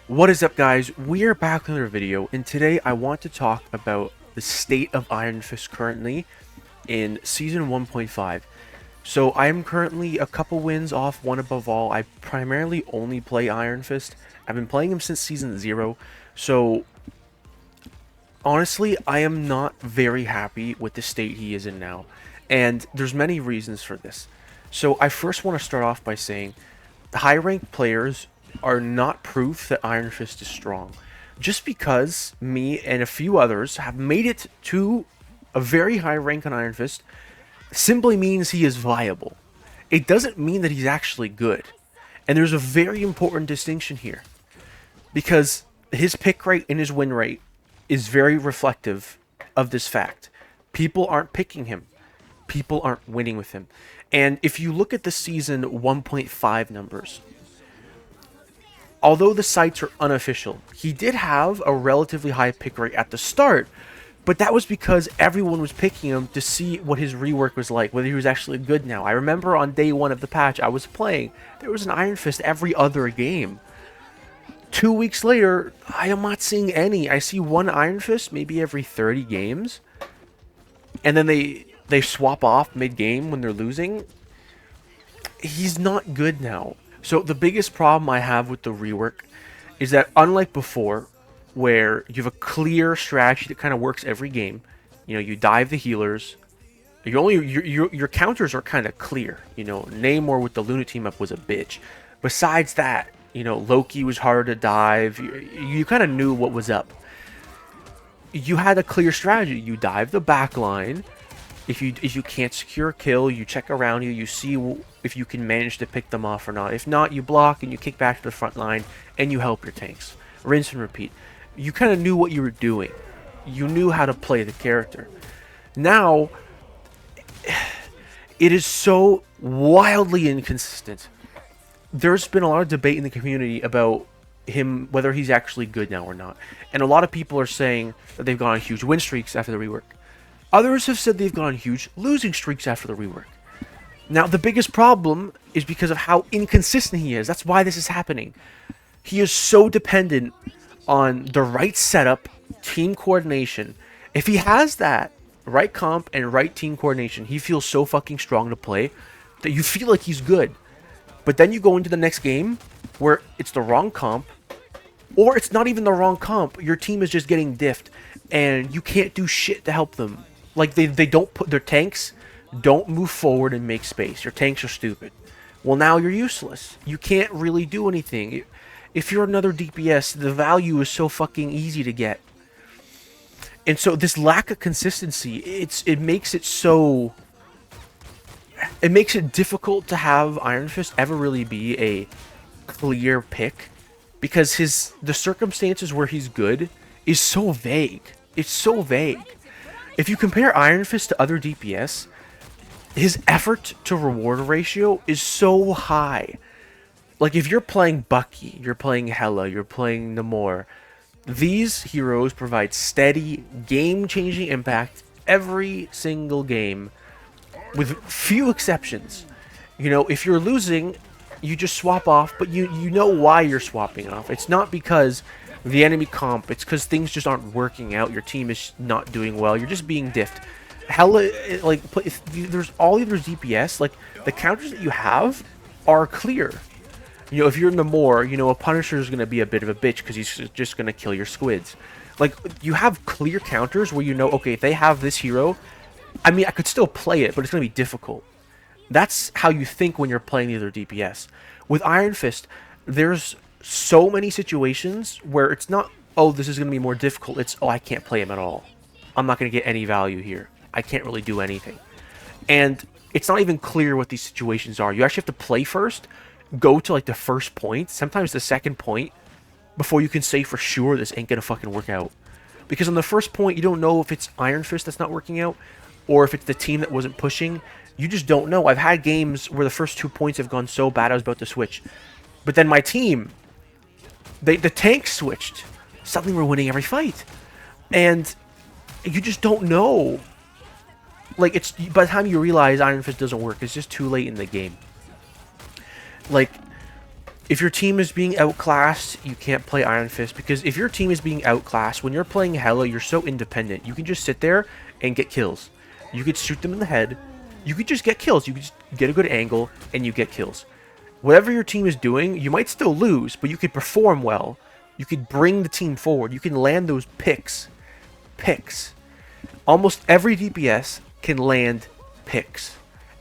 What is up, guys? We are back with another video, and today I want to talk about the state of Iron Fist currently in Season 1.5. So I am currently a couple wins off one above all. I primarily only play Iron Fist. I've been playing him since Season 0, so honestly, I am not very happy with the state he is in now, and there's many reasons for this. So I first want to start off by saying high-ranked players are not proof that Iron Fist is strong. Just because me and a few others have made it to a very high rank on Iron Fist simply means he is viable. It doesn't mean that he's actually good. And there's a very important distinction here. Because his pick rate and his win rate is very reflective of this fact. People aren't picking him. People aren't winning with him. And if you look at the season 1.5 numbers, although the sites are unofficial, he did have a relatively high pick rate at the start, but that was because everyone was picking him to see what his rework was like, whether he was actually good now. I remember on day one of the patch I was playing, there was an Iron Fist every other game. 2 weeks later, I am not seeing any. I see one Iron Fist maybe every 30 games, and then they swap off mid-game when they're losing. He's not good now. So the biggest problem I have with the rework is that unlike before, where you have a clear strategy that kind of works every game, you dive the healers. Your counters are kind of clear. Namor with the Luna team up was a bitch. Besides that, Loki was harder to dive. You kind of knew what was up. You had a clear strategy. You dive the back line. If you can't secure a kill, you check around you, you see if you can manage to pick them off or not. If not, you block and you kick back to the front line and you help your tanks. Rinse and repeat. You kind of knew what you were doing. You knew how to play the character. Now, it is so wildly inconsistent. There's been a lot of debate in the community about him, whether he's actually good now or not. And a lot of people are saying that they've gone on huge win streaks after the rework. Others have said they've gone on huge losing streaks after the rework. Now, the biggest problem is because of how inconsistent he is. That's why this is happening. He is so dependent on the right setup, team coordination. If he has that right comp and right team coordination, he feels so fucking strong to play that you feel like he's good. But then you go into the next game where it's the wrong comp, or it's not even the wrong comp. Your team is just getting diffed, and you can't do shit to help them. Like, they don't put their tanks, don't move forward and make space. Your tanks are stupid. Well, now you're useless. You can't really do anything. If you're another DPS, the value is so fucking easy to get. And so this lack of consistency, it makes it so... It makes it difficult to have Iron Fist ever really be a clear pick. Because the circumstances where he's good is so vague. It's so vague. If you compare Iron Fist to other DPS, his effort to reward ratio is so high. Like, if you're playing Bucky, you're playing Hela, you're playing Namor, these heroes provide steady, game-changing impact every single game, with few exceptions. If you're losing, you just swap off, but you know why you're swapping off. It's not because the enemy comp, it's because things just aren't working out. Your team is not doing well. You're just being diffed. Hella, like, if there's all of your DPS, like, the counters that you have are clear. If you're Namor, a Punisher is going to be a bit of a bitch because he's just going to kill your squids. Like, you have clear counters where okay, if they have this hero, I mean, I could still play it, but it's going to be difficult. That's how you think when you're playing the other DPS. With Iron Fist, there's so many situations where it's not, oh, this is going to be more difficult. It's, oh, I can't play him at all. I'm not going to get any value here. I can't really do anything. And it's not even clear what these situations are. You actually have to play first, go to, like, the first point, sometimes the second point, before you can say for sure this ain't going to fucking work out. Because on the first point, you don't know if it's Iron Fist that's not working out, or if it's the team that wasn't pushing. You just don't know. I've had games where the first 2 points have gone so bad I was about to switch. But then my team, the tank switched. Suddenly we're winning every fight. And you just don't know. Like, it's by the time you realize Iron Fist doesn't work, it's just too late in the game. Like, If your team is being outclassed, you can't play Iron Fist, because if your team is being outclassed, when you're playing Hela, you're so independent. You can just sit there and get kills. You could shoot them in the head. You could just get kills. You could just get a good angle, and you get kills. Whatever your team is doing, you might still lose, but you could perform well. You could bring the team forward. You can land those picks. Picks. Almost every DPS can land picks.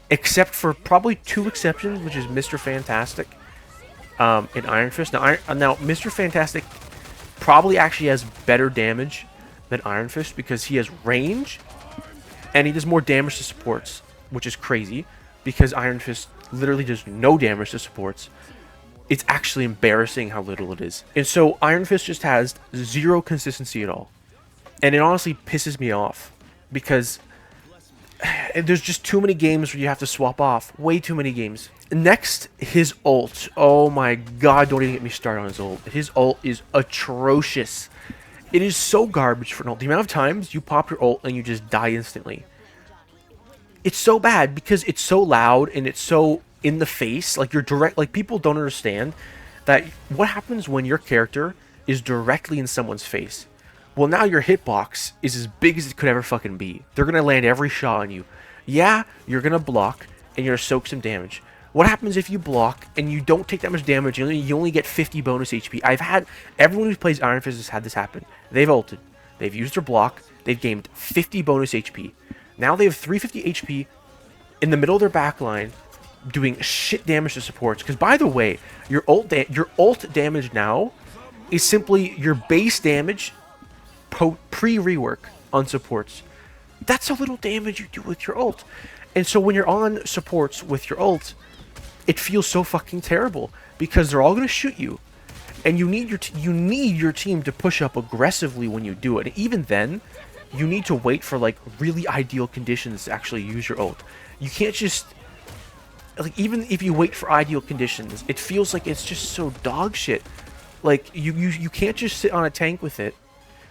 Except for probably 2 exceptions, which is Mr. Fantastic in Iron Fist. Now, Mr. Fantastic probably actually has better damage than Iron Fist because he has range and he does more damage to supports, which is crazy because Iron Fist literally does no damage to supports. It's actually embarrassing how little it is. And so Iron Fist just has 0 consistency at all. And it honestly pisses me off because there's just too many games where you have to swap off. Way too many games. Next, his ult. Oh my god, don't even get me started on his ult. His ult is atrocious. It is so garbage for an ult. The amount of times you pop your ult and you just die instantly. It's so bad because it's so loud and it's so in the face. Like, you're direct. Like, people don't understand that what happens when your character is directly in someone's face. Well, now your hitbox is as big as it could ever fucking be. They're going to land every shot on you. Yeah, you're going to block, and you're going to soak some damage. What happens if you block, and you don't take that much damage, and you only get 50 bonus HP? Everyone who plays Iron Fist has had this happen. They've ulted. They've used their block. They've gained 50 bonus HP. Now they have 350 HP in the middle of their backline, doing shit damage to supports. Because, by the way, your ult damage now is simply your base damage pre-rework on supports. That's how little damage you do with your ult. And so when you're on supports with your ult, it feels so fucking terrible because they're all going to shoot you. And you need your team to push up aggressively when you do it. And even then, you need to wait for like really ideal conditions to actually use your ult. You can't just, like, even if you wait for ideal conditions, it feels like it's just so dog shit. Like, you can't just sit on a tank with it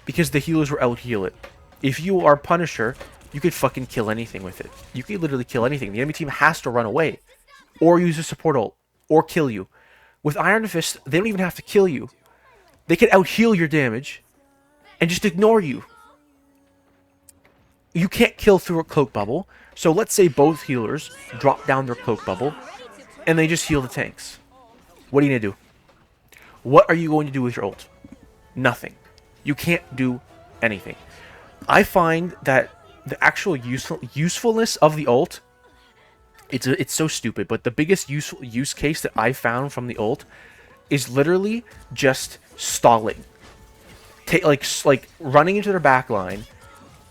because the healers will out-heal it. If you are Punisher, you could fucking kill anything with it. You could literally kill anything. The enemy team has to run away. Or use a support ult. Or kill you. With Iron Fist, they don't even have to kill you. They can out-heal your damage and just ignore you. You can't kill through a cloak bubble. So let's say both healers drop down their cloak bubble and they just heal the tanks. What are you going to do? What are you going to do with your ult? Nothing. You can't do anything. I find that the actual usefulness of the ult, it's so stupid, but the biggest use case that I found from the ult is literally just stalling. Like running into their back line,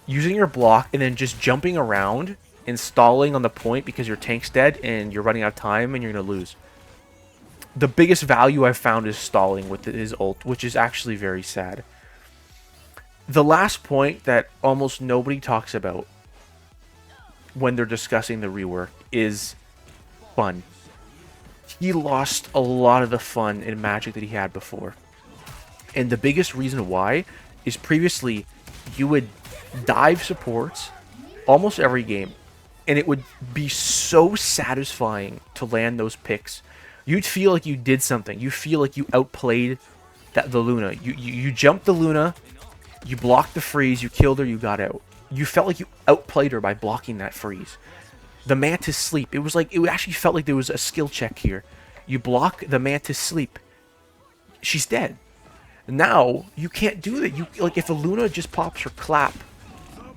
using your block, and then just jumping around and stalling on the point because your tank's dead and you're running out of time and you're going to lose. The biggest value I've found is stalling with his ult, which is actually very sad. The last point that almost nobody talks about when they're discussing the rework is fun. He lost a lot of the fun in Magic that he had before. And the biggest reason why is previously you would dive supports almost every game. And it would be so satisfying to land those picks. You'd feel like you did something. You feel like you outplayed the Luna. You jumped the Luna. You blocked the freeze, you killed her, you got out. You felt like you outplayed her by blocking that freeze. The Mantis Sleep, it actually felt like there was a skill check here. You block the Mantis Sleep, she's dead. Now, you can't do that. Like, if a Luna just pops her clap,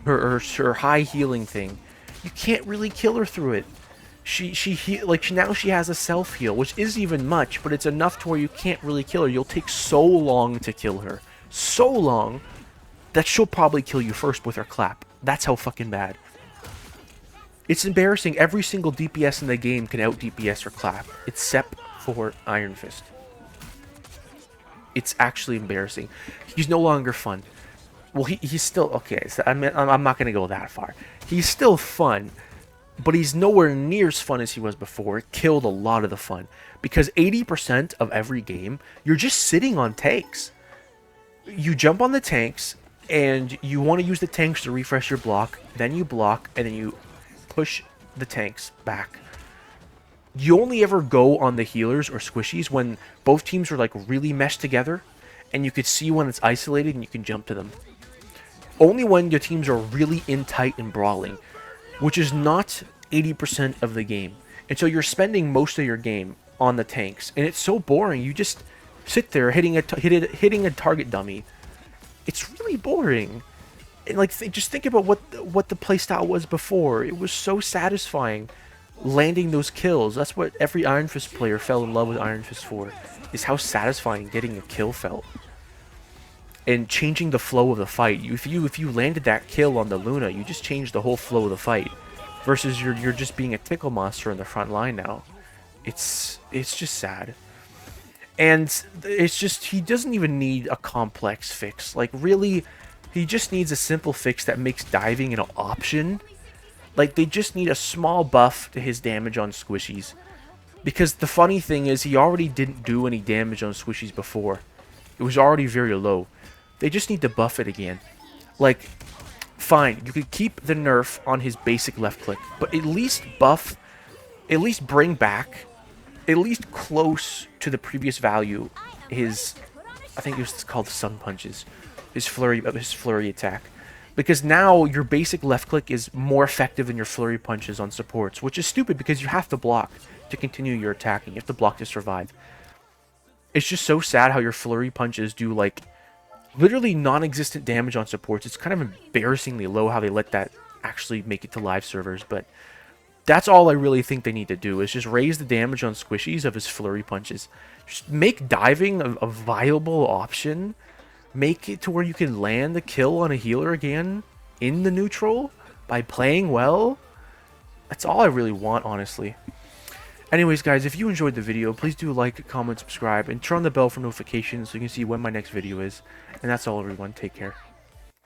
her high healing thing, you can't really kill her through it. Now she has a self-heal, which isn't even much, but it's enough to where you can't really kill her. You'll take so long to kill her. So long that she'll probably kill you first with her clap. That's how fucking bad. It's embarrassing. Every single DPS in the game can out-DPS her clap, except for Iron Fist. It's actually embarrassing. He's no longer fun. Well, he's still... Okay, so I'm not going to go that far. He's still fun, but he's nowhere near as fun as he was before. It killed a lot of the fun. Because 80% of every game, you're just sitting on tanks. You jump on the tanks, and you want to use the tanks to refresh your block, then you block, and then you push the tanks back. You only ever go on the healers or squishies when both teams are like really meshed together, and you could see when it's isolated and you can jump to them. Only when your teams are really in tight and brawling, which is not 80% of the game. And so you're spending most of your game on the tanks, and it's so boring. You just sit there hitting a target dummy. It's really boring. And like, just think about what the playstyle was before. It was so satisfying, landing those kills. That's what every Iron Fist player fell in love with Iron Fist for, is how satisfying getting a kill felt. And changing the flow of the fight. If you landed that kill on the Luna, you just changed the whole flow of the fight. Versus you're just being a tickle monster in the front line now. It's just sad. And it's just, he doesn't even need a complex fix. Like, really, he just needs a simple fix that makes diving an option. Like, they just need a small buff to his damage on squishies. Because the funny thing is, he already didn't do any damage on squishies before. It was already very low. They just need to buff it again. Like, fine, you could keep the nerf on his basic left click, but at least buff, at least bring back, at least close to the previous value, his, I think it was called Sun Punches, his flurry attack. Because now your basic left click is more effective than your flurry punches on supports, which is stupid because you have to block to continue your attacking. You have to block to survive. It's just so sad how your flurry punches do, like, literally non-existent damage on supports. It's kind of embarrassingly low how they let that actually make it to live servers, but that's all I really think they need to do, is just raise the damage on squishies of his flurry punches. Just make diving a viable option. Make it to where you can land the kill on a healer again in the neutral by playing well. That's all I really want, honestly. Anyways, guys, if you enjoyed the video, please do like, comment, subscribe, and turn on the bell for notifications so you can see when my next video is. And that's all, everyone. Take care.